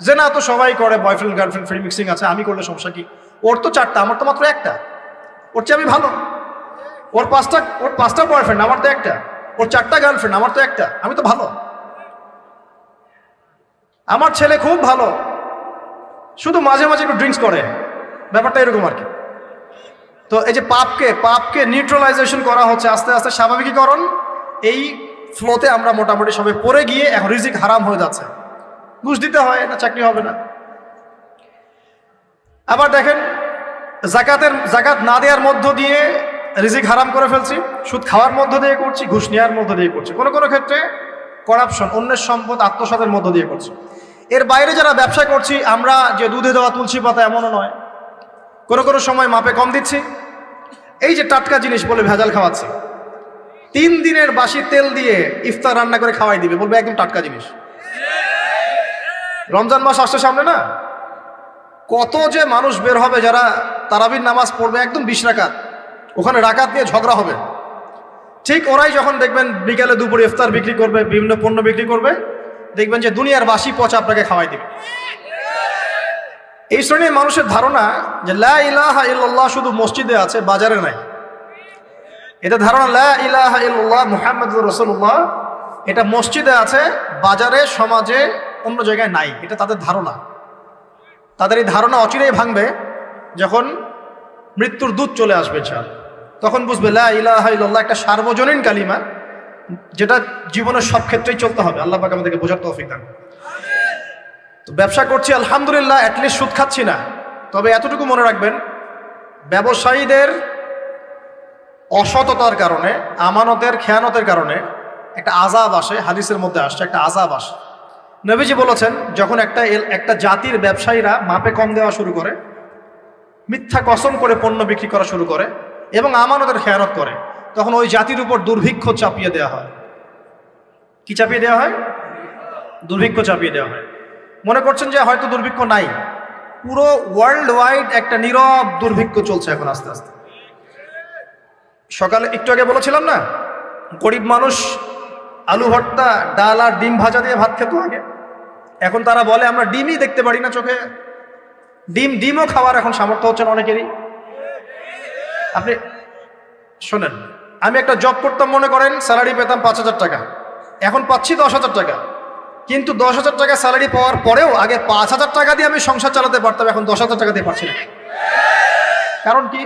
Speaker 1: জেনা তো সবাই করে, বয়ফ্রেন্ড গার্লফ্রেন্ড ফ্রি মিক্সিং আছে, আমি করলে সমস্যা কি? ওর তো 4টা, আমার তো মাত্র 1টা। ওর চেয়ে আমি ভালো। ওর 5টা বয়ফ্রেন্ড, আমার তো 1টা। ওর 4টা গার্লফ্রেন্ড, আমার তো 1টা। আমি তো ভালো। আমার ছেলে খুব ভালো, শুধু মাঝে মাঝে একটু ড্রিঙ্কস করে, ব্যাপারটা এরকম আর কি। তো এই যে পাপকে নিউট্রালাইজেশন করা হচ্ছে আস্তে আস্তে, স্বাভাবিকীকরণ। এই ফ্লোতে আমরা মোটামুটি সবাই পড়ে গিয়ে এখন রিজিক হারাম হয়ে যাচ্ছে। ঘুষ দিতে হয় না, চাকরি হবে না। আবার দেখেন জাকাত না দেওয়ার মধ্য দিয়ে রিজিক হারাম করে ফেলছি, সুদ খাওয়ার মধ্য দিয়ে করছি, ঘুষ নেওয়ার মধ্য দিয়ে করছি, কোনো কোনো ক্ষেত্রে করাপশন, অন্যের সম্পদ আত্মসাতের মধ্য দিয়ে করছি। এর বাইরে যারা ব্যবসা করছি, আমরা যে দুধে দেওয়া তুলসী পাতা এমনও নয়, কোনো কোনো সময় মাপে কম দিচ্ছি। এই যে টাটকা জিনিস বলে ভেজাল খাওয়াচ্ছি, 3 দিনের বাসি তেল দিয়ে ইফতার রান্না করে খাওয়াই দিবে, বলবে একদম টাটকা জিনিস। রমজান মাস আসছে সামনে না, কত যে মানুষ বের হবে যারা তারাবির নামাজ পড়বে একদম 20 রাকাত, ওখানে রাকাত নিয়ে ঝগড়া হবে। ঠিক ওরাই যখন দেখবেন বিকালে দুপুরে ইফতার বিক্রি করবে, বিভিন্ন পণ্য বিক্রি করবে, দেখবেন যে দুনিয়ার বাসি পচা আপনাকে খাওয়াই দিবে। এই শ্রেণীর মানুষের ধারণা যে লা ইলাহা ইল্লাল্লাহ শুধু মসজিদে আছে, বাজারে নাই। এটা ধারণা লা ইলাহা ইল্লাল্লাহ মুহাম্মাদুর রাসূলুল্লাহ এটা মসজিদে আছে, বাজারে সমাজে অন্য জায়গায় নাই। এটা তাদের ধারণা। তাদের এই ধারণা অচিরেই ভাঙবে যখন মৃত্যুর দূত চলে আসবে। তখন বুঝবে লা ইলাহা ইল্লাল্লাহ একটা সার্বজনীন কালিমা, যেটা জীবনের সব ক্ষেত্রেই চলতে হবে। আল্লাহ পাক আমাদেরকে বোঝার তৌফিক দান। তো ব্যবসা করছি আলহামদুলিল্লাহ, অ্যাটলিস্ট সুদ খাচ্ছি না। তবে এতটুকু মনে রাখবেন, ব্যবসায়ীদের অসততার কারণে, আমানতের খেয়ানতের কারণে একটা আযাব আসে। হাদিসের মধ্যে আসছে একটা আযাব আসে। নবীজি বলেছেন, যখন একটা জাতির ব্যবসায়ীরা মাপে কম দেওয়া শুরু করে, মিথ্যা কসম করে পণ্য বিক্রি করা শুরু করে এবং আমানতের খেয়ানত করে, তখন ওই জাতির উপর দুর্ভিক্ষ চাপিয়ে দেওয়া হয়। কি চাপিয়ে দেওয়া হয়? দুর্ভিক্ষ চাপিয়ে দেওয়া হয়। মনে করছেন যে হয়তো দুর্ভিক্ষ নাই, পুরো ওয়ার্ল্ড ওয়াইড একটা নীরব দুর্ভিক্ষ চলছে এখন আস্তে আস্তে। সকালে একটু আগে বলেছিলাম না, গরিব মানুষ আলু ভর্তা, ডাল আর ডিম ভাজা দিয়ে ভাত খেত আগে। এখন তারা বলে আমরা ডিমই দেখতে পারি না চোখে। ডিমও খাওয়ার এখন সামর্থ্য হচ্ছে না অনেকেরই। আপনি শোনেন, আমি একটা জব করতাম, মনে করেন স্যালারি পেতাম 5,000 টাকা, এখন পাচ্ছি 10,000 টাকা। কিন্তু 10,000 টাকা স্যালারি পাওয়ার পরেও আগে 5,000 টাকা দিয়ে আমি সংসার চালাতে পারতাম, এখন 10,000 টাকা দিয়ে পারছি না। কারণ কি?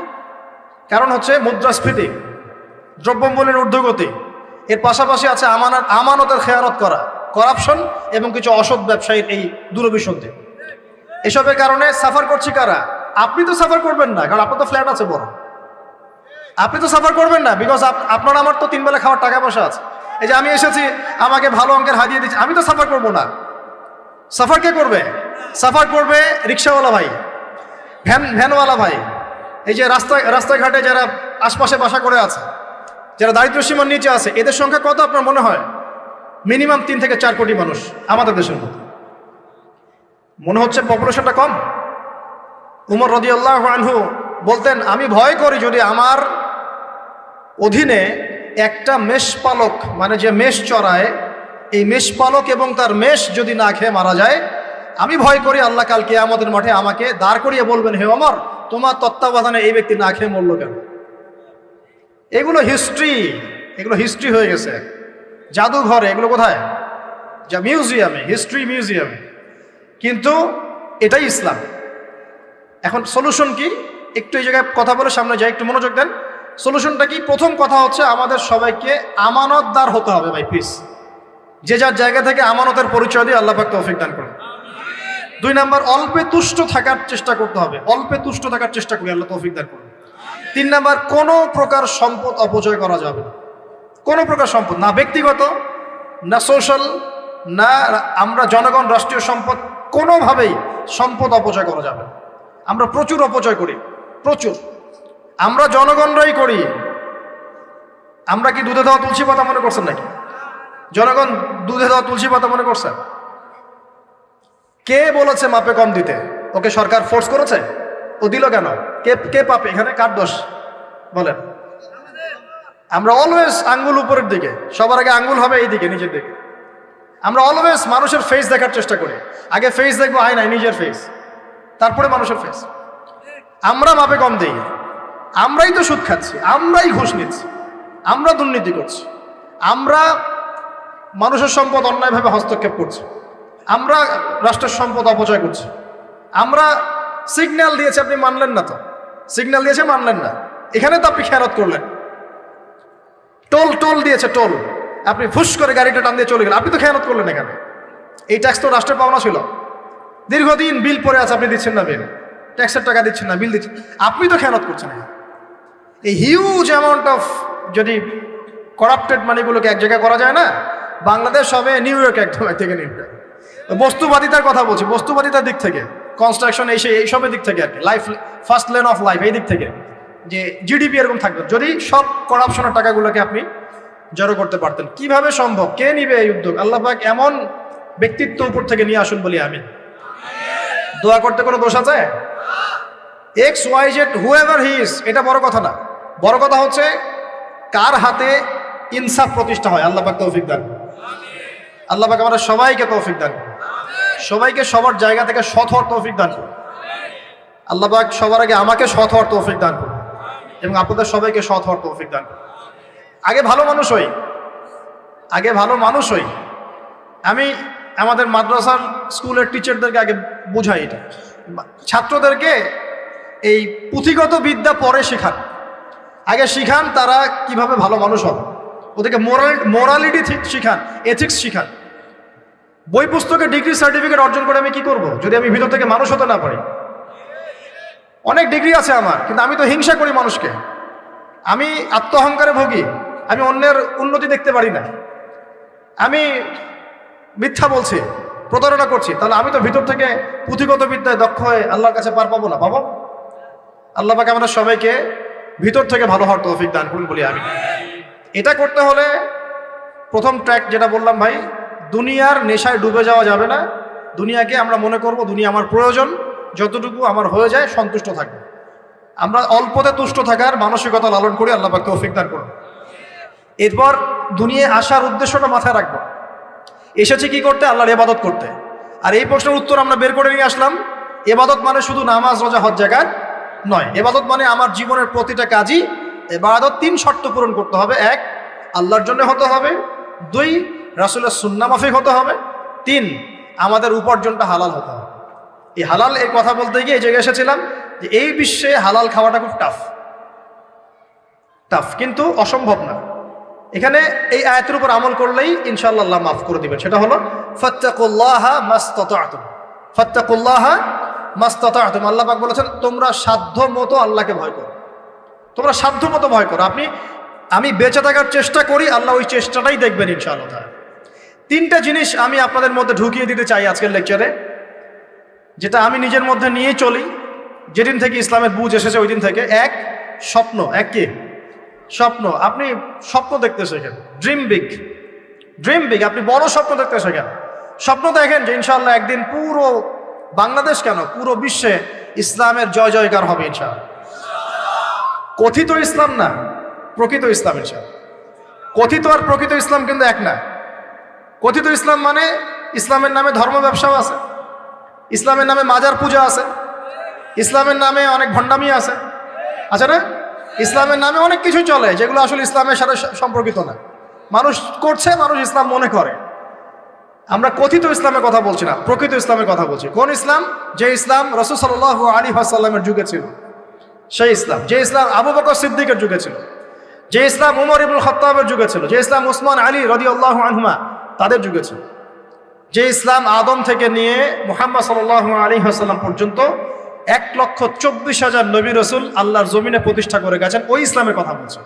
Speaker 1: কারণ হচ্ছে মুদ্রাস্ফীতি, দ্রব্যমূল্যের ঊর্ধ্বগতি, এর পাশাপাশি আছে আমানতের খেয়ানত করা, করাপশন এবং কিছু অসৎ ব্যবসায়ীর এই দুরভিসন্ধি। এসবের কারণে সাফার করছি কারা? আপনি তো সাফার করবেন না, কারণ আপনার তো ফ্ল্যাট আছে বড়। আপনি তো সাফার করবেন না, বিকজ আপনার আমার তো 3 বেলা খাওয়ার টাকা পয়সা আছে। এই যে আমি এসেছি, আমাকে ভালো অঙ্কের হাদিয়ে দিচ্ছি, আমি তো সাফার করবো না। সাফার কে করবে? সাফার করবে রিক্সাওয়ালা ভাই, ভ্যানওয়ালা ভাই, এই যে রাস্তাঘাটে যারা আশপাশে বাসা করে আছে, যারা দারিদ্র সীমার নিচে আছে, এদের সংখ্যা কত আপনার মনে হয়? মিনিমাম 3 থেকে 4 কোটি মানুষ আমাদের দেশের মধ্যে। মনে হচ্ছে পপুলেশনটা কম? উমর রাদিয়াল্লাহু আনহু বলতেন, আমি ভয় করি যদি আমার অধীনে একটা মেষপালক, মানে যে মেষ চড়ায়, এই মেষপালক এবং তার মেষ যদি না খেয়ে মারা যায়, আমি ভয় করি আল্লাহ কাল কিয়ামতের মাঠে আমাকে দাঁড় করিয়ে বলবেন, হে ওমর, তোমার তত্ত্বাবধানে এই ব্যক্তি না খেয়ে মরল কেন? এগুলো হিস্ট্রি হয়ে গেছে জাদুঘরে। এগুলো কোথায়? যা মিউজিয়ামে, হিস্ট্রি মিউজিয়ামে। কিন্তু এটাই ইসলাম। এখন সলিউশন কি? একটু এই জায়গায় কথা বলে সামনে যাই, একটু মনোযোগ দেন। সলিউশনটা কি? প্রথম কথা হচ্ছে আমাদের সবাইকে আমানতদার হতে হবে ভাই, প্লিজ। যে যার জায়গা থেকে আমানতের পরিচয় দিয়ে আল্লাহ পাক তৌফিক দান করুন। 2 নাম্বার, অল্পে তুষ্ট থাকার চেষ্টা করতে হবে। অল্পে তুষ্ট থাকার চেষ্টা করি, আল্লাহ তৌফিক দান করুন। 3 নাম্বার, কোনো প্রকার সম্পদ অপচয় করা যাবে না। কোনো প্রকার সম্পদ না, ব্যক্তিগত না সোশ্যাল না আমরা জনগণ, রাষ্ট্রীয় সম্পদ, কোনোভাবেই সম্পদ অপচয় করা যাবে না। আমরা প্রচুর অপচয় করি, প্রচুর। আমরা জনগণরাই করি। আমরা কি দুধে দেওয়া তুলসী পাতা মনে করছেন নাকি? জনগণ দুধে দেওয়া তুলসী পাতা মনে করছে? কে বলেছে মাপে কম দিতে? ওকে সরকার ফোর্স করেছে? ও দিল কেন? কে পাপে? এখানে কার দোষ বলেন? আমরা অলওয়েজ আঙ্গুল উপরের দিকে, সবার আগে আঙ্গুল হবে এই দিকে, নিজের দিকে। আমরা অলওয়েজ মানুষের ফেস দেখার চেষ্টা করি। আগে ফেস দেখবো, আয়নায় নিজের ফেস, তারপরে মানুষের ফেস। আমরা মাপে কম দিই, আমরাই তো সুদ খাচ্ছি, আমরাই ঘুষ নিচ্ছি, আমরা দুর্নীতি করছি, আমরা মানুষের সম্পদ অন্যায়ভাবে হস্তক্ষেপ করছি, আমরা রাষ্ট্রের সম্পদ অপচয় করছি, আমরা সিগন্যাল দিয়েছে, আপনি মানলেন না। তো সিগন্যাল দিয়েছে, মানলেন না, এখানে তো আপনি খেয়ানত করলেন। টোল দিয়েছে, টোল, আপনি ফুস করে গাড়িটা টান দিয়ে চলে গেলেন, আপনি তো খেয়ানত করলেন এখানে। এই ট্যাক্স তো রাষ্ট্রের পাওনা ছিল, দীর্ঘদিন বিল পড়ে আছে, আপনি দিচ্ছেন না বিল, ট্যাক্সের টাকা দিচ্ছেন না, বিল দিচ্ছেন, আপনি তো খেয়ানত করছেন। এই হিউজ অ্যামাউন্ট অফ যদি করাপ্টেড মানিগুলোকে এক জায়গায় করা যায় না, বাংলাদেশ হবে নিউ ইয়র্ক, একদম এক থেকে নিউ ইয়র্ক। বস্তুবাদিতার কথা বলছি, বস্তুবাদিতার দিক থেকে, কনস্ট্রাকশন এইসবের দিক থেকে আর কি, life first lane of life, এই দিক থেকে যে জিডিপি এরকম থাকবে যদি সব করাপশনের টাকাগুলোকে আপনি জড়ো করতে পারতেন। কিভাবে সম্ভব? কে নিবে এই উদ্যোগ? আল্লাহ পাক এমন ব্যক্তিত্ব উপর থেকে নিয়ে আসুন বলি আমি। দোয়া করতে কোনো দোষ আছে? X Y Z whoever he is, এটা বড় কথা না। বড় কথা হচ্ছে কার হাতে ইনসাফ প্রতিষ্ঠা হয়। আল্লাহ পাক তৌফিক দান। আল্লাহ পাক আমাদের সবাইকে তৌফিক দান, সবাইকে সবার জায়গা থেকে সৎ হওয়ার তৌফিক দান। আল্লাহ পাক সবার আগে আমাকে সৎ হওয়ার তৌফিক দান করুন এবং আপনাদের সবাইকে সৎ হওয়ার তৌফিক দান করুন। আগে ভালো মানুষ হই, আগে ভালো মানুষ হই। আমি আমাদের মাদ্রাসার স্কুলের টিচারদেরকে আগে বোঝাই, এটা ছাত্রদেরকে এই পুঁথিগত বিদ্যা পরে শেখান, আগে শিখান তারা কিভাবে ভালো মানুষ হবে, ওদেরকে মোরালিটি শিখান, এথিক্স শিখান। বই পুস্তকে ডিগ্রি সার্টিফিকেট অর্জন করে আমি কি করব যদি আমি ভিতর থেকে মানুষ হতে না পারি? অনেক ডিগ্রি আছে আমার, কিন্তু আমি তো হিংসা করি মানুষকে, আমি আত্মঅহংকারে ভোগী, আমি অন্যের উন্নতি দেখতে পারি না, আমি মিথ্যা বলছি, প্রতারণা করছি, তাহলে আমি তো ভিতর থেকে পুঁথিগত বিদ্যায় দক্ষ হয়ে আল্লাহর কাছে পার পাবো না। পাবো? আল্লাহ পাক আমাদের সবাইকে ভিতর থেকে ভালো হওয়ার তৌফিক দান করুন বলি আমি। এটা করতে হলে প্রথম ট্র্যাক যেটা বললাম ভাই, দুনিয়ার নেশায় ডুবে যাওয়া যাবে না। দুনিয়াকে আমরা মনে করব দুনিয়া আমার প্রয়োজন, যতটুকু আমার হয়ে যায় সন্তুষ্ট থাকবো। আমরা অল্পতে তুষ্ট থাকার মানসিকতা লালন করি, আল্লাহ পাক তৌফিক দান করুন। এরপর দুনিয়ায় আসার উদ্দেশ্যটা মাথায় রাখবো, এসেছি কি করতে? আল্লাহর ইবাদত করতে। আর এই প্রশ্নের উত্তর আমরা বের করে নিয়ে আসলাম, ইবাদত মানে শুধু নামাজ রোজা হজ জাকাত নয়। ইবাদত মানে আমার জীবনের প্রতিটা কাজই ইবাদত। 3 শর্ত পূরণ করতে হবে। 1, আল্লাহর জন্য হতে হবে। 2, রাসূলের সুন্নাহ মাফিক হতে হবে। 3, আমাদের উপার্জনটা হালাল হতে হবে। এই হালাল এর কথা বলতে গিয়ে এই জায়গায় এসেছিলাম যে এই বিশ্বে হালাল খাওয়াটা খুব টাফ, কিন্তু অসম্ভব না। এখানে এই আয়াতের উপর আমল করলেই ইনশাআল্লাহ আল্লাহ মাফ করে দিবেন। সেটা হলো ফাত্তাকুল্লাহা মাসতাতা'তুম, ফাত্তাকুল্লাহা মাসতাতা'তুম। আল্লাহ পাক বলেছেন তোমরা সাধ্য মতো আল্লাহকে ভয় করো, তোমরা সাধ্য মতো ভয় করো। আমি বেঁচে থাকার চেষ্টা করি, আল্লাহ ওই চেষ্টাটাই দেখবেন ইনশাআল্লাহ। 3টা জিনিস আমি আপনাদের মধ্যে ঢুকিয়ে দিতে চাই আজকের লেকচারে, যেটা আমি নিজের মধ্যে নিয়ে চলি যেদিন থেকে ইসলামের বুঝ এসেছে ওই দিন থেকে। 1, স্বপ্ন। 1 কি? স্বপ্ন। আপনি স্বপ্ন দেখতে শেখেন, ড্রিম বিগ। আপনি বড় স্বপ্ন দেখতে শেখেন। স্বপ্ন দেখেন যে ইনশাআল্লাহ একদিন পুরো বাংলাদেশ কেন পুরো বিশ্বে ইসলামের জয় জয়কার হবে ইনশাআল্লাহ। কথিত ইসলাম না, প্রকৃত ইসলাম ইনশাআল্লাহ। কথিত আর প্রকৃত ইসলাম কিন্তু এক না। কথিত ইসলাম মানে ইসলামের নামে ধর্ম ব্যবসাও আছে, ইসলামের নামে মাজার পূজা আছে, ইসলামের নামে অনেক ভণ্ডামি আছে না? ইসলামের নামে অনেক কিছু চলে যেগুলো আসলে ইসলামের সাথে সম্পর্কিত না, মানুষ করছে, মানুষ ইসলাম মনে করে। আমরা কথিত ইসলামের কথা বলছি না, প্রকৃত ইসলামের কথা বলছি। কোন ইসলাম? যে ইসলাম রাসূল সাল্লাল্লাহু আলাইহি ওয়াসাল্লামের যুগে ছিল, সেই ইসলাম। যে ইসলাম আবু বকর সিদ্দিকের যুগে ছিল, যে ইসলাম উমর ইবনুল খাত্তাবের যুগে ছিল, যে ইসলাম উসমান আলী রাদিয়াল্লাহু আনহুমা তাদের যুগে ছিল, যে ইসলাম আদম থেকে নিয়ে মুহাম্মদ সাল্লাল্লাহু আলাইহি ওয়াসাল্লাম পর্যন্ত 1,24,000 নবী রাসূল আল্লাহর জমিনে প্রতিষ্ঠা করে গেছেন, ওই ইসলামের কথা বলছি।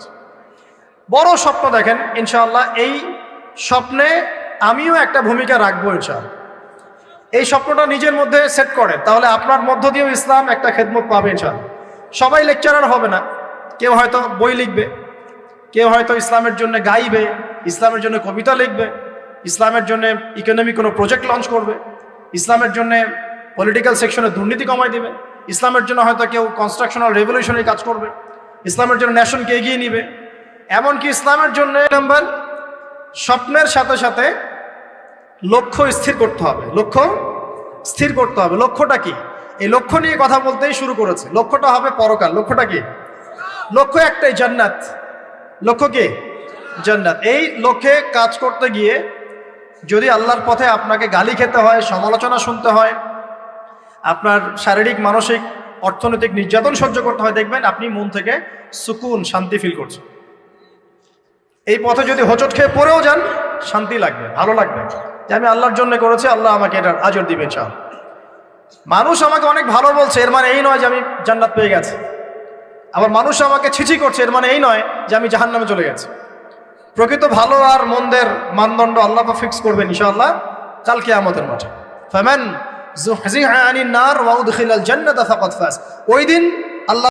Speaker 1: বড় স্বপ্ন দেখেন ইনশাআল্লাহ। এই স্বপ্নে আমিও একটা ভূমিকা রাখবো ইনশাআল্লাহ। এই স্বপ্নটা নিজের মধ্যে সেট করে, তাহলে আপনার মধ্য দিয়েও ইসলাম একটা খেদমত পাবে ইনশাআল্লাহ। সবাই লেকচারার হবে না, কেউ হয়তো বই লিখবে, কেউ হয়তো ইসলামের জন্য গাইবে, ইসলামের জন্য কবিতা লিখবে, ইসলামের জন্য ইকোনমিক কোনো প্রজেক্ট লঞ্চ করবে, ইসলামের জন্য পলিটিক্যাল সেকশনে দুর্নীতি কমাই দিবে, ইসলামের জন্য হয়তো কেউ কনস্ট্রাকশনাল রেভলিউশনারি কাজ করবে, ইসলামের জন্য নেশনকে এগিয়ে নিবে। এমনকি ইসলামের জন্য নাম্বার স্বপ্নের সাথে সাথে লক্ষ্য স্থির করতে হবে। লক্ষ্য স্থির করতে হবে। লক্ষ্যটা কি? এই লক্ষ্য নিয়ে কথা বলতেই শুরু করেছে। লক্ষ্যটা হবে পরকাল। লক্ষ্যটা কি? লক্ষ্য একটাই, জান্নাত। লক্ষ্য কি? জান্নাত। এই লক্ষ্যে কাজ করতে গিয়ে যদি আল্লাহর পথে আপনাকে গালি খেতে হয়, সমালোচনা শুনতে হয়, আপনার শারীরিক, মানসিক, অর্থনৈতিক নির্যাতন সহ্য করতে হয়, দেখবেন আপনি মন থেকে সুকুন, শান্তি ফিল করছেন। এই পথে যদি হোঁচট খেয়ে পড়েও যান, শান্তি লাগবে, ভালো লাগবে যে আমি আল্লাহর জন্য করেছি, আল্লাহ আমাকে এটার আজর দিবে ইনশাআল্লাহ। মানুষ আমাকে অনেক ভালো বলছে, এর মানে এই নয় যে আমি জান্নাত পেয়ে গেছি। আবার মানুষ আমাকে ছিছি করছে, এর মানে এই নয় যে আমি জাহান্নামে চলে গেছি। প্রকৃত ভালো আর মন্দের মানদণ্ড আল্লাহ ফিক্স করবেন ইনশাআল্লাহ কাল কিয়ামতের মাঠে। ফামান যুহজিহা আনিন নার ওয়া উদখিলাল জান্নাতা ফাকাদ ফাজ। ওই দিন